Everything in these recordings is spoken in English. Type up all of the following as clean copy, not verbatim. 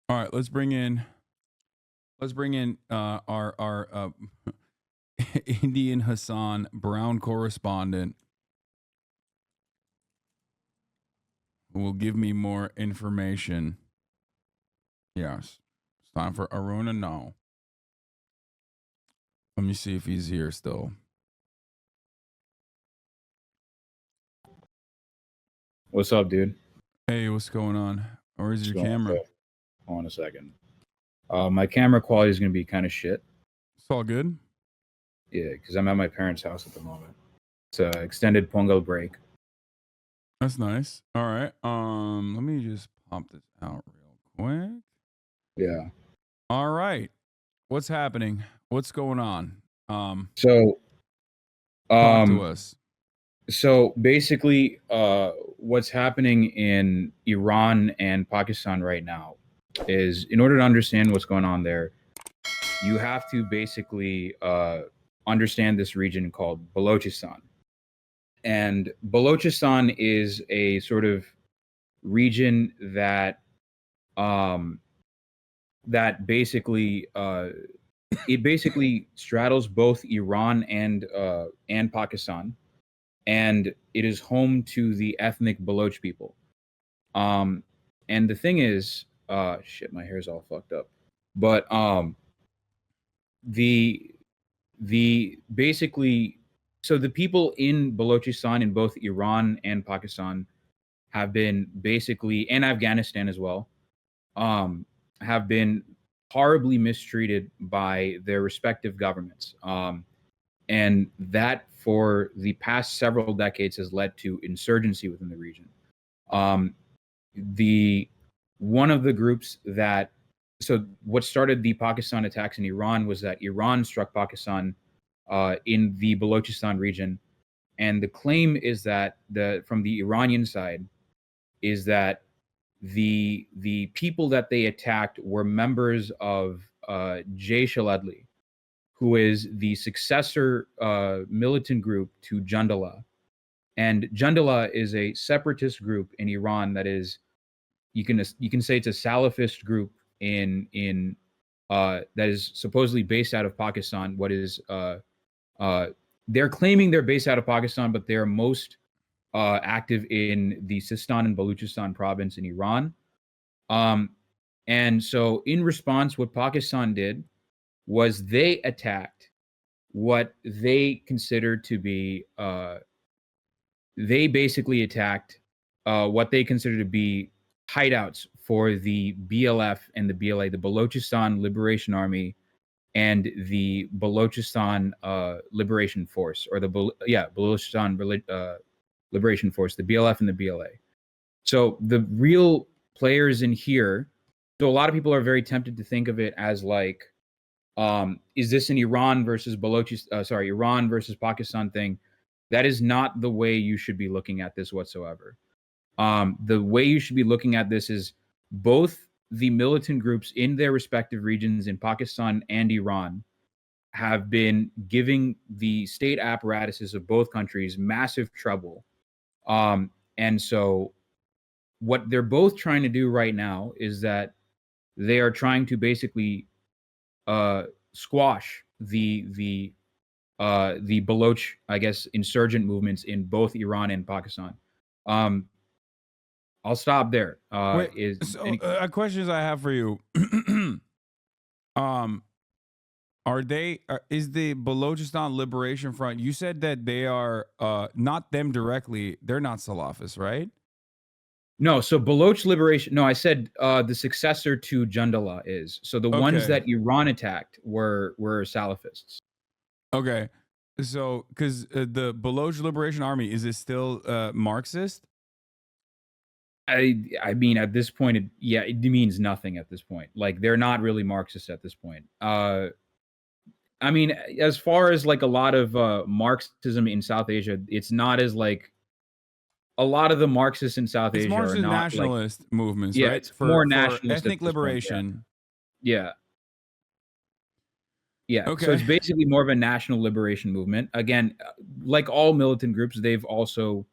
All right, let's bring in our Indian Hassan Brown correspondent who will give me more information. Yes. It's time for Arun Annow. Let me see if he's here still. What's up, dude? Hey, what's going on? Where's your camera? Hold on a second. My camera quality is going to be kind of shit. It's all good. Yeah, because I'm at my parents' house at the moment. It's an extended Pongal break. That's nice. All right. Let me just pop this out real quick. Yeah. All right. What's happening? What's going on? So talk to us. So basically, what's happening in Iran and Pakistan right now is, in order to understand what's going on there, you have to basically understand this region called Balochistan. And Balochistan is a sort of region that that basically it basically straddles both Iran and Pakistan, and it is home to the ethnic Baloch people. And the thing is, shit, my hair's all fucked up. But the basically, so the people in Balochistan in both Iran and Pakistan have been basically, and Afghanistan as well, have been horribly mistreated by their respective governments. And that for the past several decades has led to insurgency within the region. One of the groups that, so what started the Pakistan attacks in Iran was that Iran struck Pakistan in the Balochistan region, and the claim is that from the Iranian side is that the people that they attacked were members of Jaish al-Adli, who is the successor militant group to Jandala. And Jandala is a separatist group in Iran that is, you can say it's a Salafist group in that is supposedly based out of Pakistan. They're claiming they're based out of Pakistan, but they're most active in the Sistan and Balochistan province in Iran. And so in response, what Pakistan did was they attacked what they considered to be, they basically attacked what they considered to be hideouts for the BLF and the BLA, the Balochistan Liberation Army, and the Balochistan Liberation Force, or Balochistan Liberation Force, the BLF and the BLA. So the real players in here, so a lot of people are very tempted to think of it as like, is this an Iran versus Iran versus Pakistan thing? That is not the way you should be looking at this whatsoever. The way you should be looking at this is both the militant groups in their respective regions in Pakistan and Iran have been giving the state apparatuses of both countries massive trouble. And so what they're both trying to do right now is that they are trying to basically squash the Baloch, I guess, insurgent movements in both Iran and Pakistan. I'll stop there. Questions I have for you. Is the Balochistan Liberation Front, you said that they are not them directly, they're not Salafists, right? No, so Baloch Liberation, no, I said the successor to Jandala is. So the ones that Iran attacked were Salafists. Okay. So, because the Baloch Liberation Army, is it still Marxist? I mean, at this point, it means nothing at this point. Like, they're not really Marxist at this point. I mean, as far as like a lot of Marxism in South Asia, it's not as like a lot of the Marxists in South Asia are not nationalist like, movements, yeah, right? It's more nationalist, ethnic liberation. Yeah. Okay. So it's basically more of a national liberation movement. Again, like all militant groups, they've also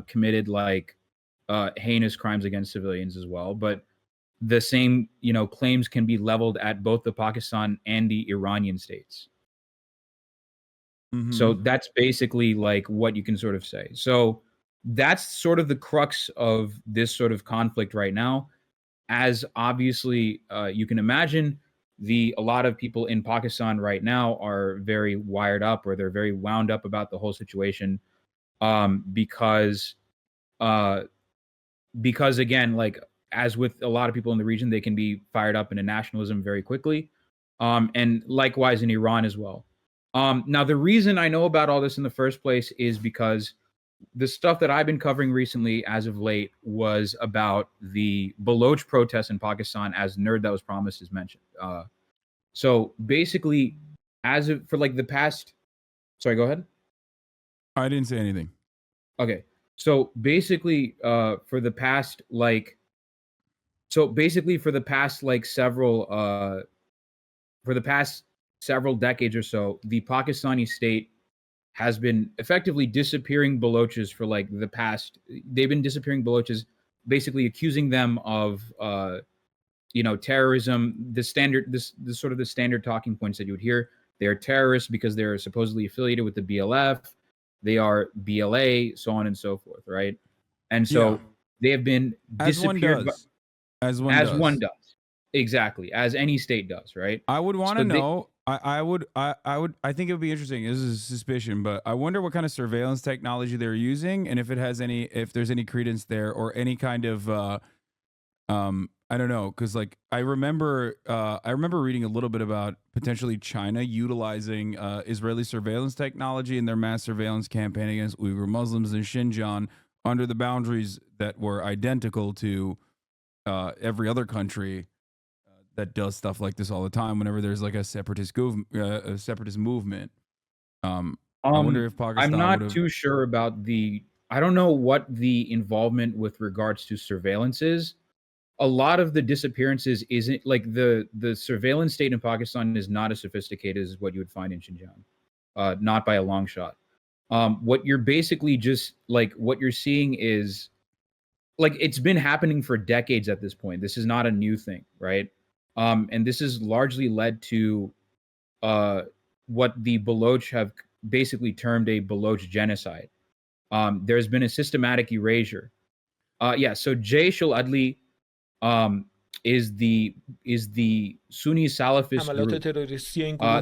committed like heinous crimes against civilians as well. But the same, claims can be leveled at both the Pakistan and the Iranian states. Mhm. So that's basically like what you can sort of say. So that's sort of the crux of this sort of conflict right now. As obviously you can imagine, a lot of people in Pakistan right now are very wired up, or they're very wound up about the whole situation, because again, like as with a lot of people in the region, they can be fired up into nationalism very quickly, and likewise in Iran as well. Now, the reason I know about all this in the first place is because the stuff that I've been covering recently, as of late, was about the Baloch protests in Pakistan, as Nerd That Was Promised is mentioned. So basically, for like the past, sorry, go ahead. I didn't say anything. Okay, so basically, for the past like several decades or so, the Pakistani state has been effectively disappearing Balochs for like the past. They've been disappearing Balochs, basically accusing them of, terrorism. The sort of the standard talking points that you would hear. They are terrorists because they're supposedly affiliated with the BLF. They are BLA, so on and so forth, right? And so they have been disappeared. As one As does. one does. Exactly. As any state does, right? I would want to know. I think it would be interesting. This is a suspicion, but I wonder what kind of surveillance technology they're using, and if there's any credence there, or any kind of, I don't know, because like I remember reading a little bit about potentially China utilizing Israeli surveillance technology in their mass surveillance campaign against Uyghur Muslims in Xinjiang under the boundaries that were identical to every other country that does stuff like this all the time. Whenever there's like a separatist movement, I wonder if Pakistan. I'm not too sure about I don't know what the involvement with regards to surveillance is. A lot of the disappearances isn't like the surveillance state in Pakistan is not as sophisticated as what you would find in Xinjiang, not by a long shot. What you're basically just like what you're seeing is like it's been happening for decades at this point. This is not a new thing, right? And this has largely led to what the Baloch have basically termed a Baloch genocide. There's been a systematic erasure. So Jaish al-Adli is the Sunni Salafist group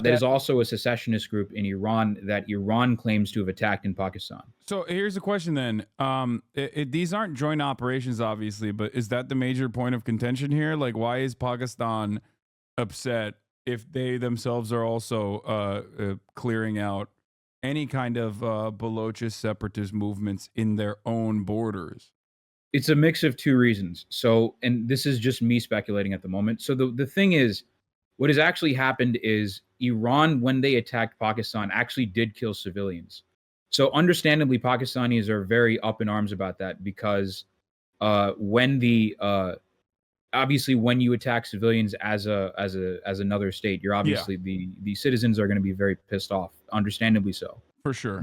that is also a secessionist group in Iran that Iran claims to have attacked in Pakistan. So here's a question then. These aren't joint operations, obviously, but is that the major point of contention here? Like, why is Pakistan upset if they themselves are also clearing out any kind of Balochist separatist movements in their own borders? It's a mix of two reasons. So, and this is just me speculating at the moment. So the thing is, what has actually happened is Iran, when they attacked Pakistan, actually did kill civilians. So understandably, Pakistanis are very up in arms about that, because when obviously when you attack civilians as another state, you're obviously the citizens are going to be very pissed off, understandably so. For sure.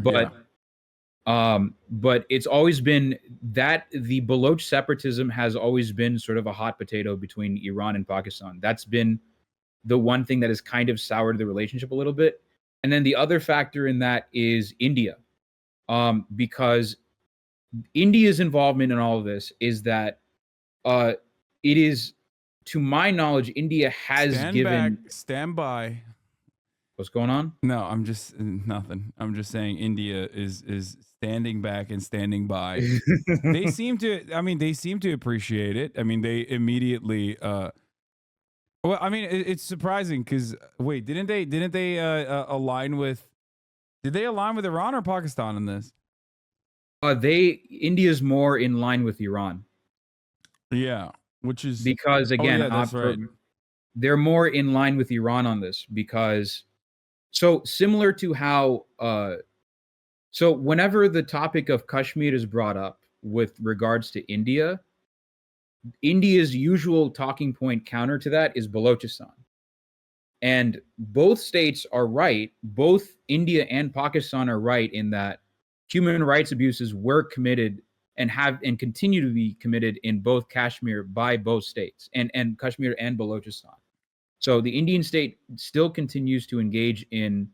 But it's always been that the Baloch separatism has always been sort of a hot potato between Iran and Pakistan. That's been the one thing that has kind of soured the relationship a little bit. And then the other factor in that is India, because India's involvement in all of this is that it is, to my knowledge, India has Stand by. What's going on? No, I'm just nothing. I'm just saying India is standing back and standing by. They seem to appreciate it. I mean, they immediately well, I mean, it's surprising because wait, didn't they align with did they align with Iran or Pakistan in this? India's more in line with Iran. Yeah, which is because again, that's right. They're more in line with Iran on this, because so similar to how so whenever the topic of Kashmir is brought up with regards to India, India's usual talking point counter to that is Balochistan. And both states are right, both India and Pakistan are right in that human rights abuses were committed and continue to be committed in both Kashmir by both states and Kashmir and Balochistan. So the Indian state still continues to engage in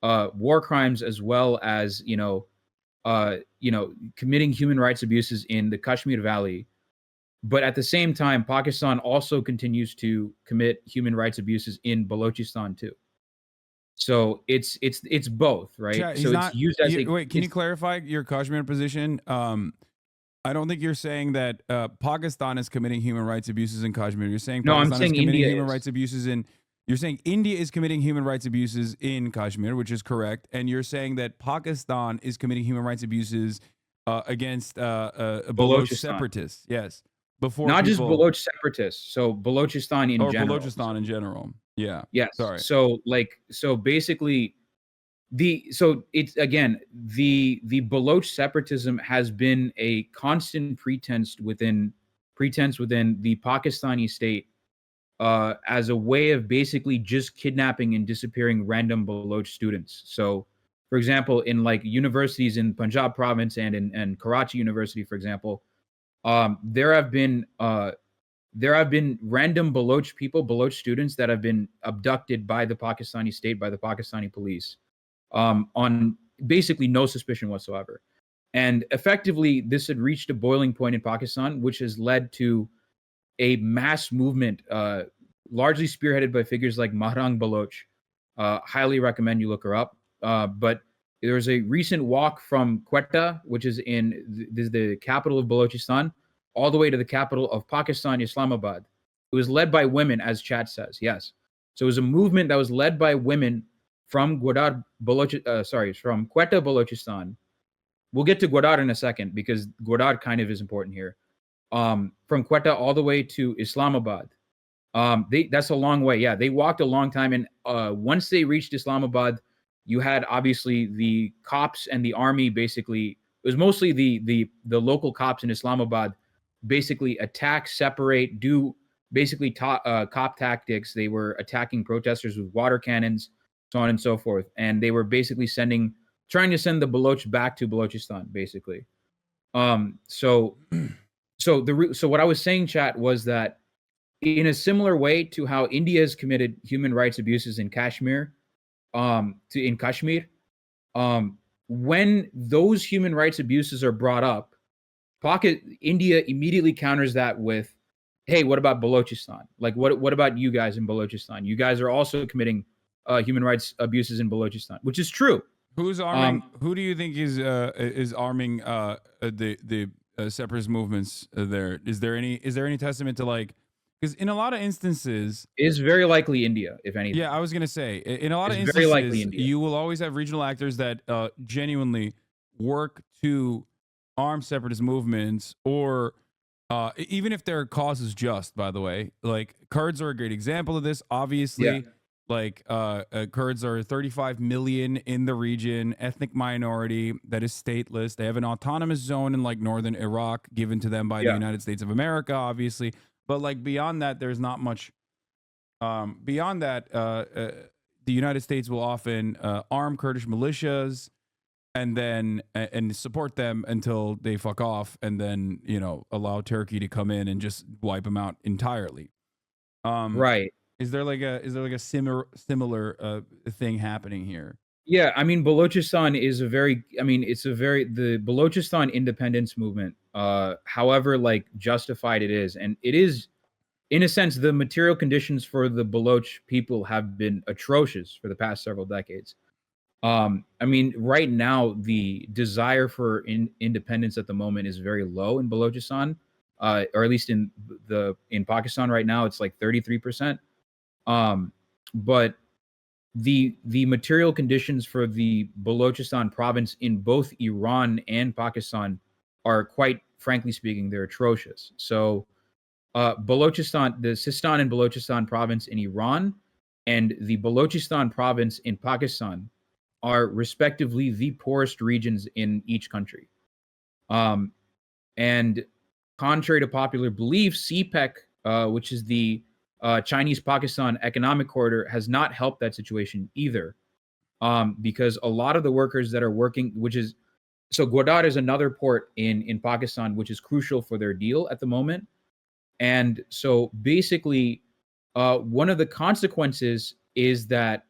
war crimes as well as committing human rights abuses in the Kashmir Valley. But at the same time, Pakistan also continues to commit human rights abuses in Balochistan too. So it's both, right? Chat, so it's used as wait. Can you clarify your Kashmir position? I don't think you're saying that Pakistan is committing human rights abuses in Kashmir. You're saying no, Pakistan I'm saying is committing India human is. rights abuses in. You're saying India is committing human rights abuses in Kashmir, which is correct, and you're saying that Pakistan is committing human rights abuses against Baloch Balochistan. separatists. Yes, before Not people, just Baloch separatists, so Balochistan in or general. Balochistan in general. Yeah. Yes. Sorry. So basically, it's again the Baloch separatism has been a constant pretense within the Pakistani state as a way of basically just kidnapping and disappearing random Baloch students. So, for example, in like universities in Punjab province and in Karachi University, for example, there have been random Baloch students that have been abducted by the Pakistani state, by the Pakistani police, on basically no suspicion whatsoever. And effectively, this had reached a boiling point in Pakistan, which has led to a mass movement, largely spearheaded by figures like Mahrang Baloch. Highly recommend you look her up. But there was a recent walk from Quetta, which is the capital of Balochistan, all the way to the capital of Pakistan, Islamabad. It was led by women, as chat says. Yes. So it was a movement that was led by women from from Quetta, Balochistan. We'll get to Gwadar in a second because Gwadar kind of is important here. From Quetta all the way to Islamabad. That's a long way. Yeah, they walked a long time, and once they reached Islamabad, you had obviously the cops and the army. Basically, it was mostly the local cops in Islamabad. Basically, attack, separate, do basically cop tactics. They were attacking protesters with water cannons, so on and so forth, and they were basically trying to send the Baloch back to Balochistan, basically. So what I was saying, chat, was that in a similar way to how India has committed human rights abuses in Kashmir, when those human rights abuses are brought up, India immediately counters that with, "Hey, what about Balochistan? Like, what about you guys in Balochistan? You guys are also committing human rights abuses in Balochistan," which is true. Who's arming? Who do you think is arming the separatist movements there? Is there any testament to, like, because in a lot of instances, is very likely India, if anything. Yeah, I was gonna say, in a lot of It's very likely instances, India. you will always have regional actors that genuinely work to arm separatist movements, or even if their cause is just. By the way, like Kurds are a great example of this. Obviously, Yeah. like Kurds are 35 million in the region, ethnic minority that is stateless. They have an autonomous zone in like northern Iraq given to them by the Yeah. United States of America, obviously. But like beyond that, there's not much. Beyond that, the United States will often arm Kurdish militias and then and support them until they fuck off, and then allow Turkey to come in and just wipe them out entirely. Right. Is there like a similar thing happening here? Yeah, I mean, Balochistan is the Balochistan independence movement, however, like, justified it is, and it is, in a sense, the material conditions for the Baloch people have been atrocious for the past several decades. I mean, right now, the desire for independence at the moment is very low in Balochistan, or at least in Pakistan right now, it's like 33%. But the material conditions for the Balochistan province in both Iran and Pakistan are, quite frankly speaking, they're atrocious. So Balochistan, the Sistan and Balochistan province in Iran and the Balochistan province in Pakistan are respectively the poorest regions in each country. And contrary to popular belief, CPEC, which is the Chinese-Pakistan Economic Corridor, has not helped that situation either, because a lot of the workers that are working, which is So Gwadar is another port in Pakistan, which is crucial for their deal at the moment. And so basically, one of the consequences is that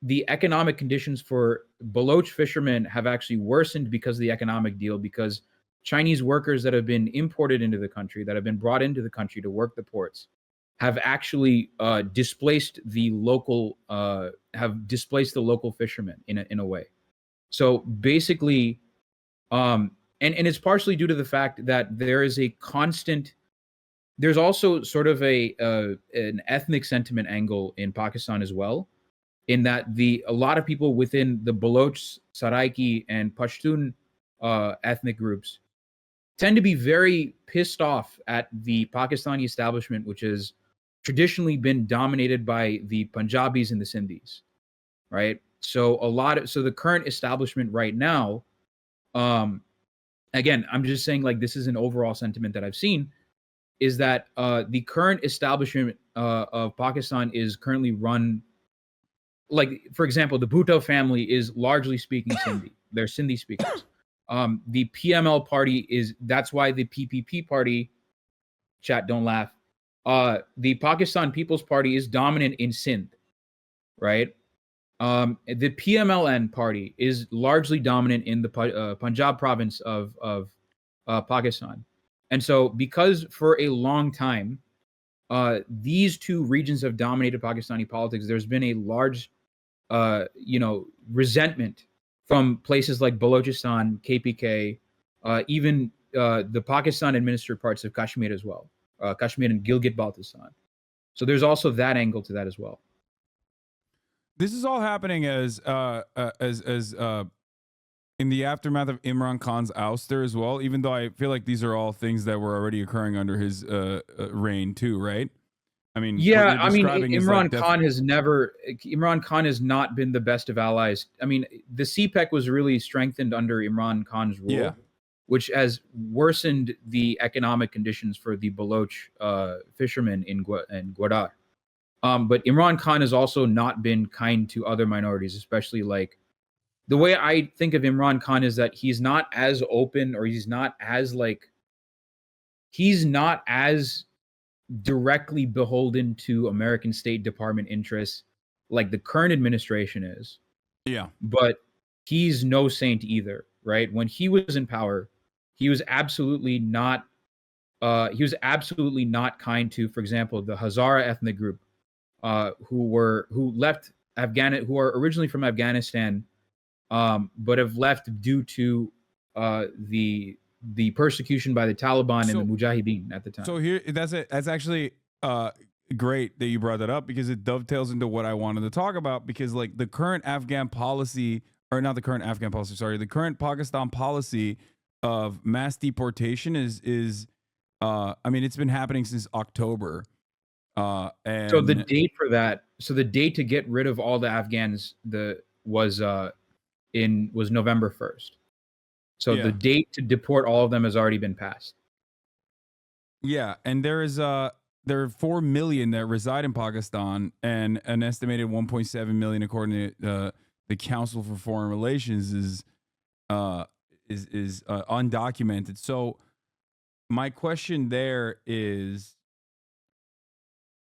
the economic conditions for Baloch fishermen have actually worsened because of the economic deal, because Chinese workers that have been imported into the country, that have been brought into the country to work the ports, have actually displaced the local fishermen in a way. So basically, and it's partially due to the fact that there is a constant. There's also sort of an ethnic sentiment angle in Pakistan as well, in that a lot of people within the Baloch, Saraiki, and Pashtun ethnic groups tend to be very pissed off at the Pakistani establishment, which has traditionally been dominated by the Punjabis and the Sindhis, right? So the current establishment right now, again, I'm just saying, like, this is an overall sentiment that I've seen, is that the current establishment of Pakistan is currently run, like, for example, the Bhutto family is largely speaking Sindhi. They're Sindhi speakers. The PML party that's why the PPP party, chat, don't laugh. The Pakistan People's Party is dominant in Sindh, right? The PMLN party is largely dominant in the Punjab province of Pakistan. And so because for a long time, these two regions have dominated Pakistani politics, there's been a large resentment from places like Balochistan, KPK, even the Pakistan administered parts of Kashmir as well, Kashmir and Gilgit-Baltistan. So there's also that angle to that as well. This is all happening as in the aftermath of Imran Khan's ouster as well, even though I feel like these are all things that were already occurring under his reign too, right? I mean, yeah, I mean, Imran Khan has not been the best of allies. I mean, the CPEC was really strengthened under Imran Khan's rule, which has worsened the economic conditions for the Baloch fishermen in Gwadar. But Imran Khan has also not been kind to other minorities, especially, like, the way I think of Imran Khan is that he's not as open, or he's not as directly beholden to American State Department interests like the current administration is. Yeah. But he's no saint either, right? When he was in power, he was absolutely not kind to, for example, the Hazara ethnic group, who are originally from Afghanistan, but have left due to the persecution by the Taliban and the Mujahideen at the time. So here, that's actually great that you brought that up, because it dovetails into what I wanted to talk about, because, like, the current Afghan policy, or not the current Afghan policy, sorry, the current Pakistan policy of mass deportation is I mean, it's been happening since October. And so the date to get rid of all the Afghans was November 1st. So the date to deport all of them has already been passed. Yeah, and there are 4 million that reside in Pakistan, and an estimated 1.7 million, according to the Council for Foreign Relations, is undocumented. So my question there is,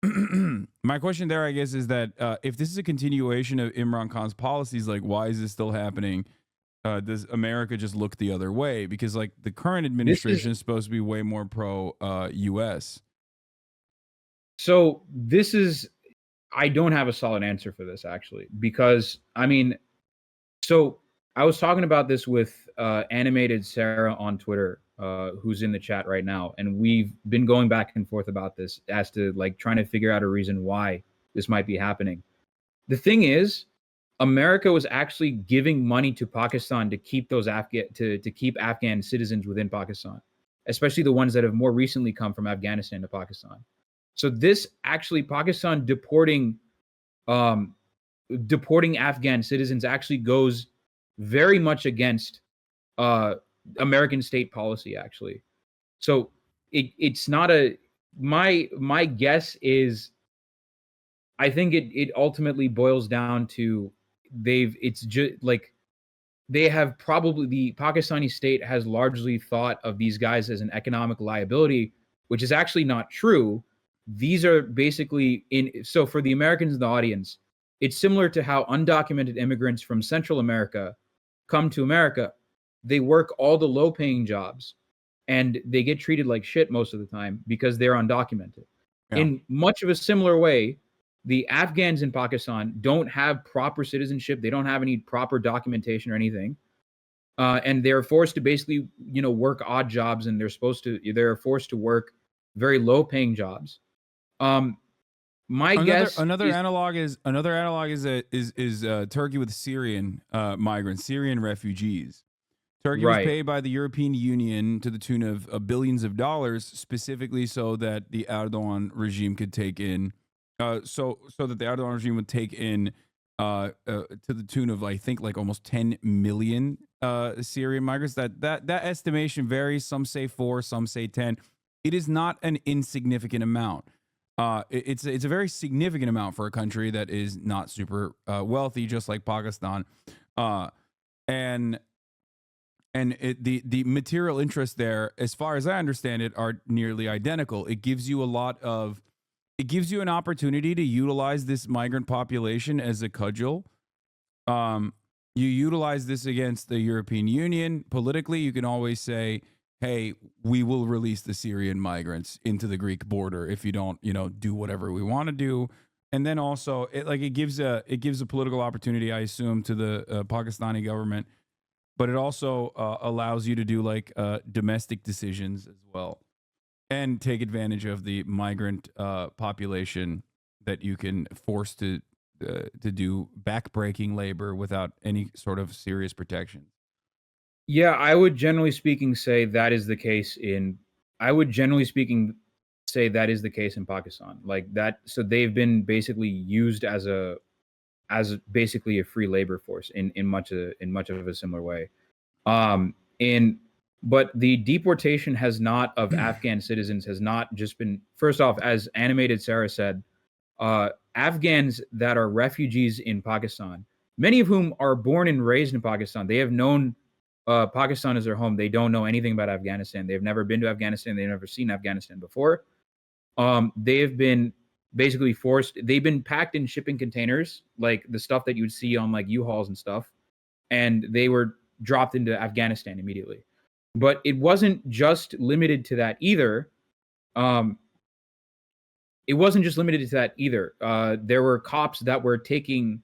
I guess, is that if this is a continuation of Imran Khan's policies, like, why is this still happening? Does America just look the other way? Because, like, the current administration is supposed to be way more pro US. So I don't have a solid answer for this, actually, because, I mean, so I was talking about this with Animated Sarah on Twitter, who's in the chat right now, and we've been going back and forth about this as to, like, trying to figure out a reason why this might be happening. The thing is, America was actually giving money to Pakistan to keep those keep Afghan citizens within Pakistan, especially the ones that have more recently come from Afghanistan to Pakistan. So this actually, Pakistan deporting Afghan citizens actually goes very much against American state policy, actually. So it's not my guess is, I think it ultimately boils down to it's just like they have probably the Pakistani state has largely thought of these guys as an economic liability, which is actually not true. These are basically so for the Americans in the audience, it's similar to how undocumented immigrants from Central America come to America. They work all the low paying jobs and they get treated like shit most of the time because they're undocumented. Yeah. In much of a similar way, the Afghans in Pakistan don't have proper citizenship. They don't have any proper documentation or anything. And they're forced to basically, work odd jobs, and they're forced to work very low paying jobs. My guess Another is, analog is Turkey with Syrian migrants, Syrian refugees. Turkey was right. paid by the European Union to the tune of billions of dollars, specifically so that the Erdogan regime could take in, so that the Erdogan regime would take in, to the tune of I think like almost 10 million Syrian migrants. That estimation varies. Some say 4, some say 10. It is not an insignificant amount. It's a very significant amount for a country that is not super wealthy, just like Pakistan, and the material interests there, as far as I understand it, are nearly identical. It gives you an opportunity to utilize this migrant population as a cudgel. You utilize this against the European Union politically. You can always say, hey, we will release the Syrian migrants into the Greek border if you don't, do whatever we want to do. And then also it gives a political opportunity, I assume, to the Pakistani government, but it also allows you to do domestic decisions as well and take advantage of the migrant population that you can force to do backbreaking labor without any sort of serious protection. Yeah, I would generally speaking say that is the case in. I would generally speaking say that is the case in Pakistan. Like that, so they've been basically used as basically a free labor force in much of a similar way. In But the deportation has not of Afghan citizens has not just been, first off, as Animated Sarah said, Afghans that are refugees in Pakistan, many of whom are born and raised in Pakistan, they have known Pakistan as their home. They don't know anything about Afghanistan. They've never been to Afghanistan. They've never seen Afghanistan before. They have been basically forced. They've been packed in shipping containers, like the stuff that you would see on like U-Hauls and stuff, and they were dropped into Afghanistan immediately. But it wasn't just limited to that either. It wasn't just limited to that either. There were cops that were taking.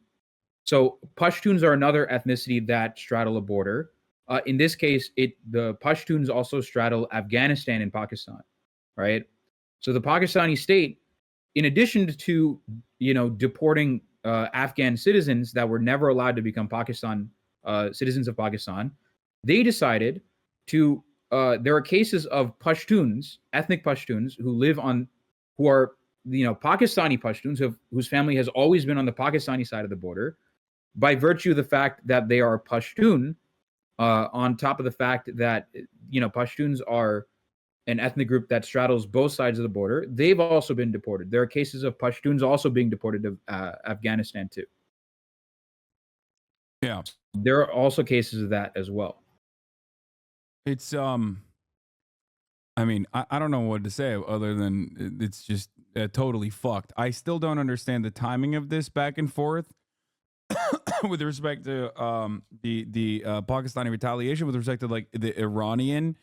So Pashtuns are another ethnicity that straddle a border. In this case, the Pashtuns also straddle Afghanistan and Pakistan, right? So the Pakistani state, in addition to deporting Afghan citizens that were never allowed to become citizens of Pakistan, they decided to. There are cases of Pashtuns, ethnic Pashtuns, who are Pakistani Pashtuns whose family has always been on the Pakistani side of the border, by virtue of the fact that they are Pashtun. On top of the fact that Pashtuns are an ethnic group that straddles both sides of the border, they've also been deported. There are cases of Pashtuns also being deported to Afghanistan too. Yeah, there are also cases of that as well. it's I mean, I don't know what to say other than it's just totally fucked. I still don't understand the timing of this back and forth with respect to the Pakistani retaliation, with respect to like the Iranian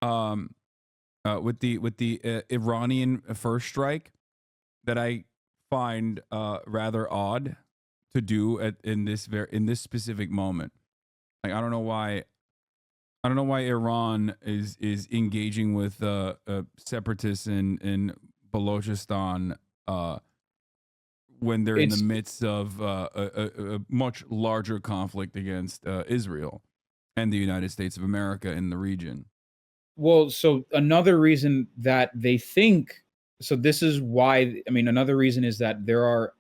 with the Iranian first strike, that I find rather odd to do in this specific moment. Like I don't know why Iran is engaging with separatists in Balochistan when they're in the midst of a much larger conflict against Israel and the United States of America in the region. Well, so another reason that they think, so this is why, I mean, another reason is that there are,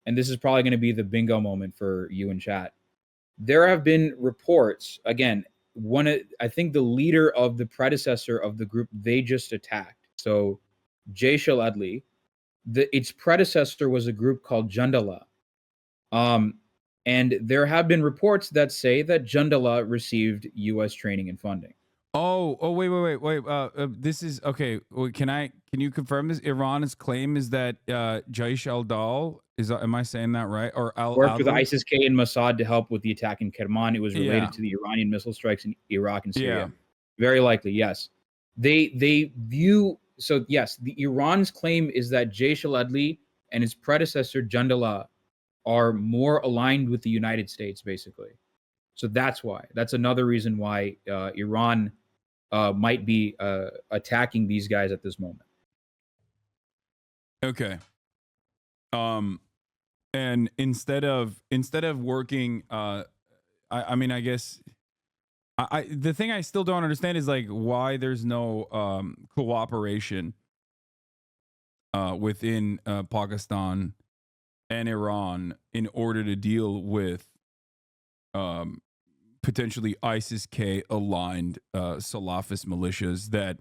and this is probably going to be the bingo moment for you in chat. There have been reports, again, I think the leader of the predecessor of the group they just attacked, so Jaish al-Adli, its predecessor was a group called Jandala. And there have been reports that say that Jundallah received U.S. training and funding. Wait. This is okay. Can you confirm this? Iran's claim is that Jaish al-Dawl am I saying that right? Or Worked with al-Adl? ISIS-K and Mossad to help with the attack in Kerman. It was related Yeah. to the Iranian missile strikes in Iraq and Syria. Yeah. Very likely, yes. They view so yes. The Iran's claim is that Jaish al-Adli and his predecessor Jundallah are more aligned with the United States, basically. So that's why. That's another reason why Iran might be attacking these guys at this moment. Okay. And instead of working, I mean, I guess the thing I still don't understand is like why there's no cooperation within Pakistan and Iran in order to deal with potentially ISIS-K aligned Salafist militias that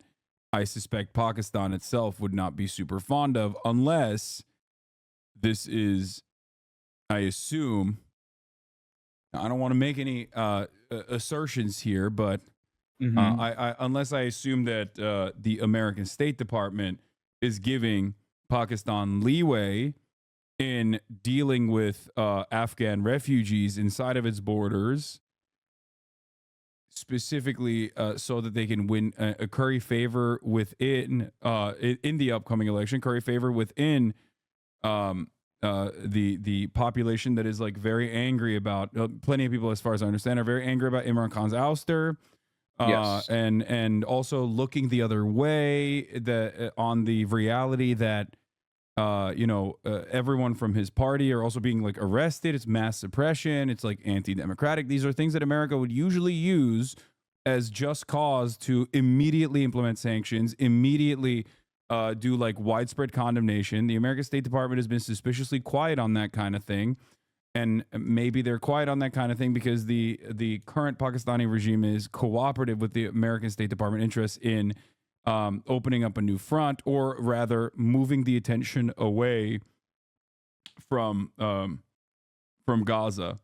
I suspect Pakistan itself would not be super fond of, unless this is, I assume, I don't want to make any assertions here, but I unless I assume that the American State Department is giving Pakistan leeway in dealing with Afghan refugees inside of its borders, specifically so that they can win a curry favor within in the upcoming election, curry favor within the population that is like very angry about plenty of people, as far as I understand, are very angry about Imran Khan's ouster. Yes. And also looking the other way on the reality that everyone from his party are also being like arrested. It's mass suppression. It's like anti-democratic. These are things that America would usually use as just cause to immediately implement sanctions, immediately do like widespread condemnation. The American State Department has been suspiciously quiet on that kind of thing. And maybe they're quiet on that kind of thing because the current Pakistani regime is cooperative with the American State Department interests in opening up a new front, or rather moving the attention away from Gaza.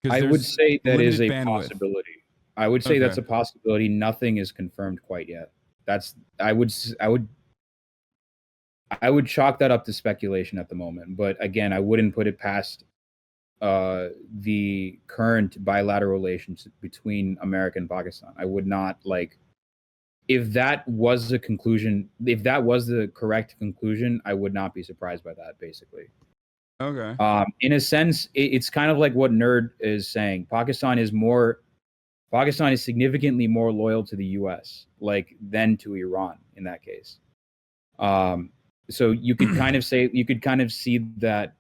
I would say that is a bandwidth. possibility. I would say that's a possibility. Nothing is confirmed quite yet. I would chalk that up to speculation at the moment. But again, I wouldn't put it past the current bilateral relations between America and Pakistan. I would not if that was the conclusion, if that was the correct conclusion, I would not be surprised by that, basically. Okay. In a sense, it's kind of like what Nerd is saying. Pakistan is significantly more loyal to the U.S. than to Iran in that case. So you could kind of say that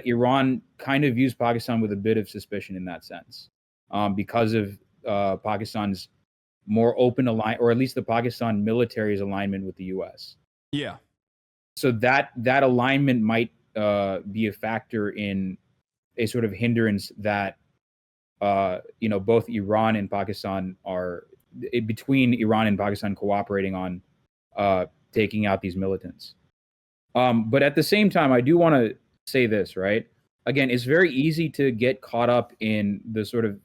Iran kind of views Pakistan with a bit of suspicion in that sense, because of Pakistan's more open or at least the Pakistan military's alignment with the U.S. Yeah. So that alignment might be a factor in a sort of hindrance that both Iran and Pakistan are between Iran and Pakistan cooperating on taking out these militants. But at the same time, I do want to say this, right? Again, it's very easy to get caught up in the sort of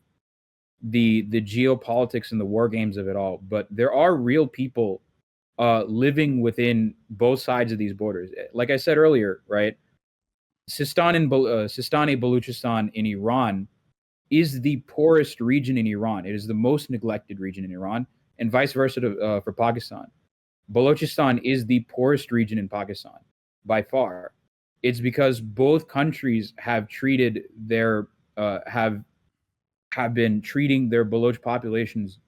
the geopolitics and the war games of it all, but there are real people living within both sides of these borders. Like I said earlier, right? Balochistan in Iran is the poorest region in Iran. It is the most neglected region in Iran, and vice versa for Pakistan. Balochistan is the poorest region in Pakistan by far. It's because both countries have treated their have been treating their Baloch populations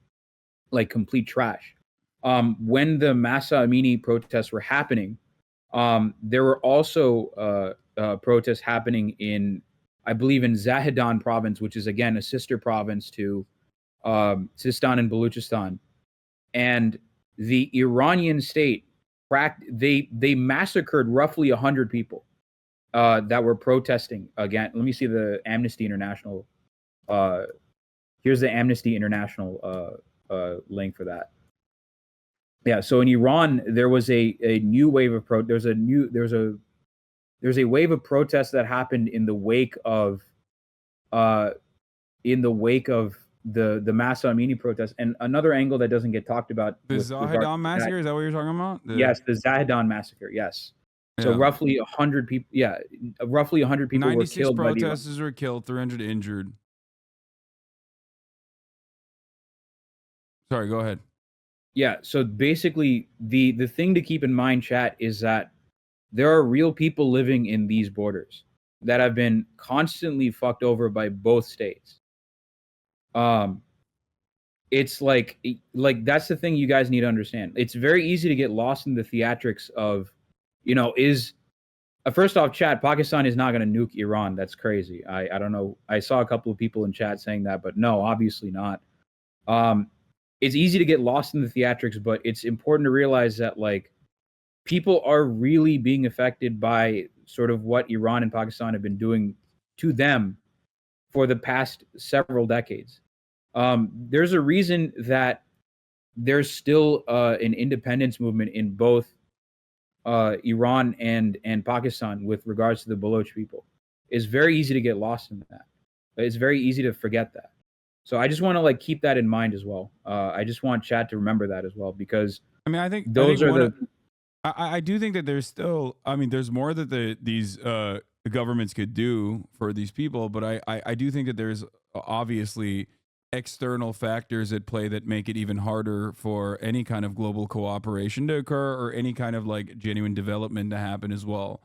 like complete trash. When the Masa Amini protests were happening, there were also protests happening in, I believe, in Zahedan province, which is again a sister province to Sistan and Balochistan. And the Iranian state they massacred roughly 100 people that were protesting again. Let me see the Amnesty International. Here's the Amnesty International link for that. Yeah, so in Iran there was a new wave of there was a there's a wave of protests that happened in the wake of the Massa Amini protests. And another angle that doesn't get talked about, The with regard Zahedan to massacre, that, is that what you're talking about? yes, the Zahedan massacre, yes. So Yeah. roughly 100 people, roughly 100 people were 96 killed by the Iran. protesters were killed, 300 injured. Sorry, go ahead. Yeah, so basically the thing to keep in mind, chat, is that there are real people living in these borders that have been constantly fucked over by both states. It's like that's the thing you guys need to understand. It's very easy to get lost in the theatrics of, first off, chat, Pakistan is not going to nuke Iran. That's crazy. I don't know. I saw a couple of people in chat saying that, but no, obviously not. It's easy to get lost in the theatrics, but it's important to realize that, like, people are really being affected by sort of what Iran and Pakistan have been doing to them for the past several decades. There's a reason that there's still an independence movement in both Iran and Pakistan with regards to the Baloch people. It's very easy to get lost in that. It's very easy to forget that. So I just want to keep that in mind as well. I just want chat to remember that as well, because I think those are the. I do think that there's still, there's more that these governments could do for these people, but I do think that there's obviously external factors at play that make it even harder for any kind of global cooperation to occur or any kind of genuine development to happen as well.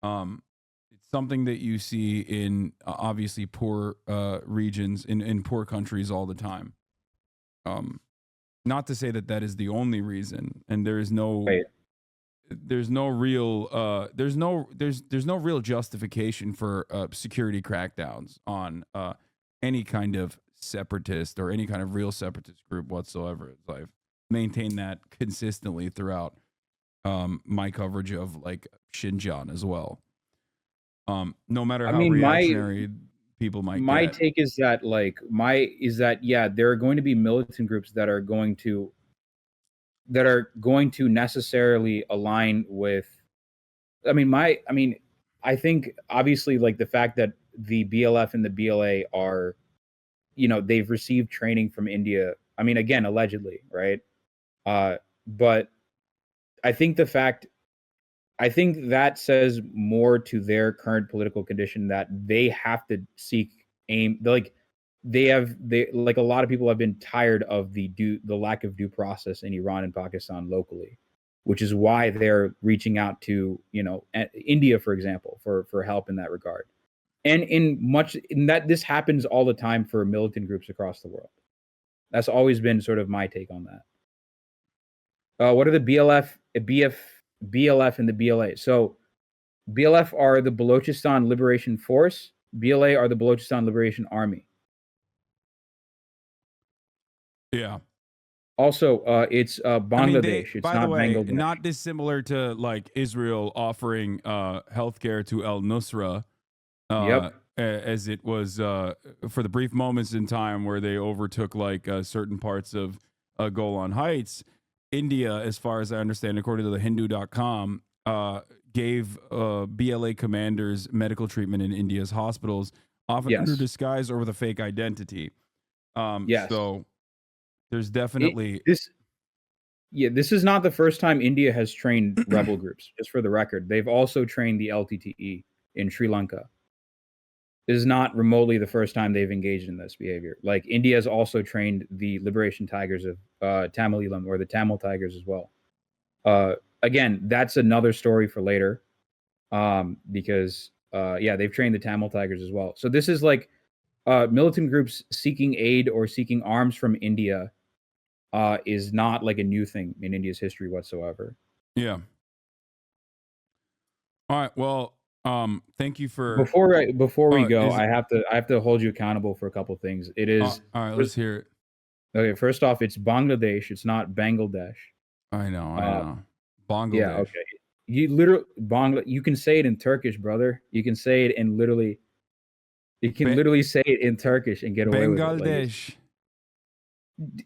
It's something that you see in obviously poor regions in poor countries all the time. Not to say that is the only reason, and there is no. Right. There's no real there's no real justification for security crackdowns on any kind of separatist or any kind of real separatist group whatsoever. I've maintained that consistently throughout my coverage of Xinjiang as well. No matter how reactionary people might my get. take is that there are going to be militant groups that are going to necessarily align with. I think obviously the fact that the BLF and the BLA are, they've received training from India. Again, allegedly, right? But I think that says more to their current political condition, that they have to a lot of people have been tired of the lack of due process in Iran and Pakistan locally, which is why they're reaching out to India, for example, for help in that regard. And this happens all the time for militant groups across the world. That's always been sort of my take on that. What are the BLF and the BLA? So BLF are the Balochistan Liberation Force. BLA are the Balochistan Liberation Army. Yeah. Also, it's Bangladesh. It's by not the way, Bangladesh. not dissimilar to Israel offering healthcare to Al Nusra. Yep. As it was for the brief moments in time where they overtook certain parts of Golan Heights. India, as far as I understand, according to the Hindu.com, gave BLA commanders medical treatment in India's hospitals, often under disguise or with a fake identity. Yes. So there's definitely this is not the first time India has trained rebel groups. Just for the record, they've also trained the LTTE in Sri Lanka. This is not remotely the first time they've engaged in this behavior. India has also trained the Liberation Tigers of Tamil Eelam, or the Tamil Tigers as well. Again, that's another story for later, because they've trained the Tamil Tigers as well. So this is militant groups seeking aid or seeking arms from India is not a new thing in India's history whatsoever. Yeah. All right. Well, thank you for before we go. I have to hold you accountable for a couple of things. It is all right. Let's hear it. Okay. First off, it's Bangladesh. It's not Bangladesh. I know. Bangladesh. Yeah. Okay. You can say it in Turkish, brother. You can say it in literally. You can literally say it in Turkish and get away with it. Bangladesh.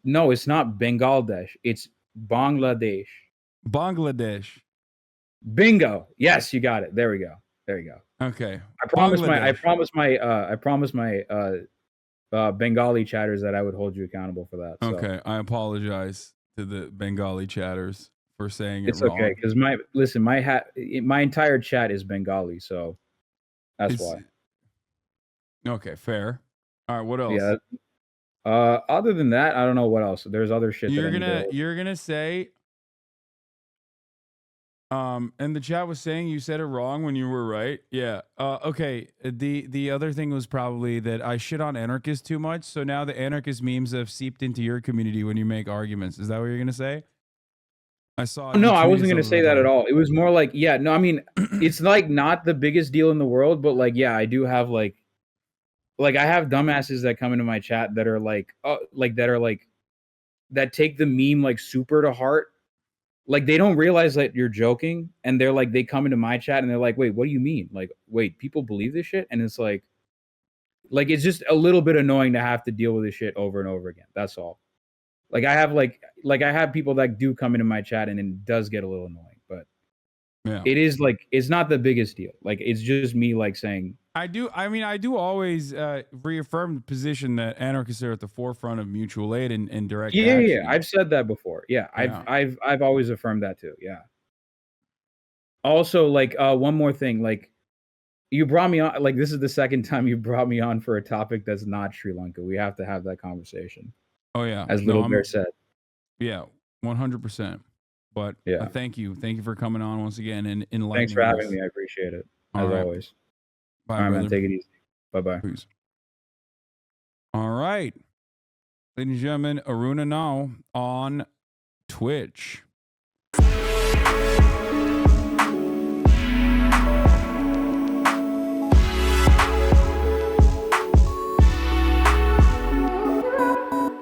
No, it's not Bangladesh. It's Bangladesh. Bangladesh. Bingo. Yes, you got it. There we go. There you go. Okay. I promised my I Bangladesh. promised my I promised my Bengali chatters that I would hold you accountable for that. So Okay. I apologize to the Bengali chatters for saying it it's okay wrong. because my entire chat is Bengali, so that's It's why. okay. Fair. All right. What else? Yeah. Other than that, I don't know what else. There's other shit that I need to. You're gonna say and the chat was saying you said it wrong when you were right. Yeah. Okay. The other thing was probably that I shit on anarchists too much. So now the anarchist memes have seeped into your community when you make arguments. Is that what you're gonna say? I saw you No, I tweeted wasn't gonna something say about that at all. It was more like, yeah, no, I mean, it's like not the biggest deal in the world, but like, yeah, I do have like I have dumbasses that come into my chat that are like that take the meme like super to heart. Like they don't realize that you're joking, and they're like they come into my chat and they're like, wait, what do you mean? Like, wait, people believe this shit? And it's like it's just a little bit annoying to have to deal with this shit over and over again. That's all. Like I have people that do come into my chat and it does get a little annoying, but Yeah. it is like it's not the biggest deal. Like it's just me like saying I do always reaffirm the position that anarchists are at the forefront of mutual aid and direct action. I've said that before. Yeah, Yeah. I've always affirmed that too. Yeah. Also, like one more thing, like you brought me on. Like this is the second time you brought me on for a topic that's not Sri Lanka. We have to have that conversation. Oh yeah. As No, Little Bear said. yeah, 100%. But Yeah. thank you for coming on once again and enlightening Thanks for having us. me. I appreciate it. All As right. always. Bye, All right, brother. man. Take it easy. Bye-bye. Peace. All right, ladies and gentlemen, Arun Annow on Twitch.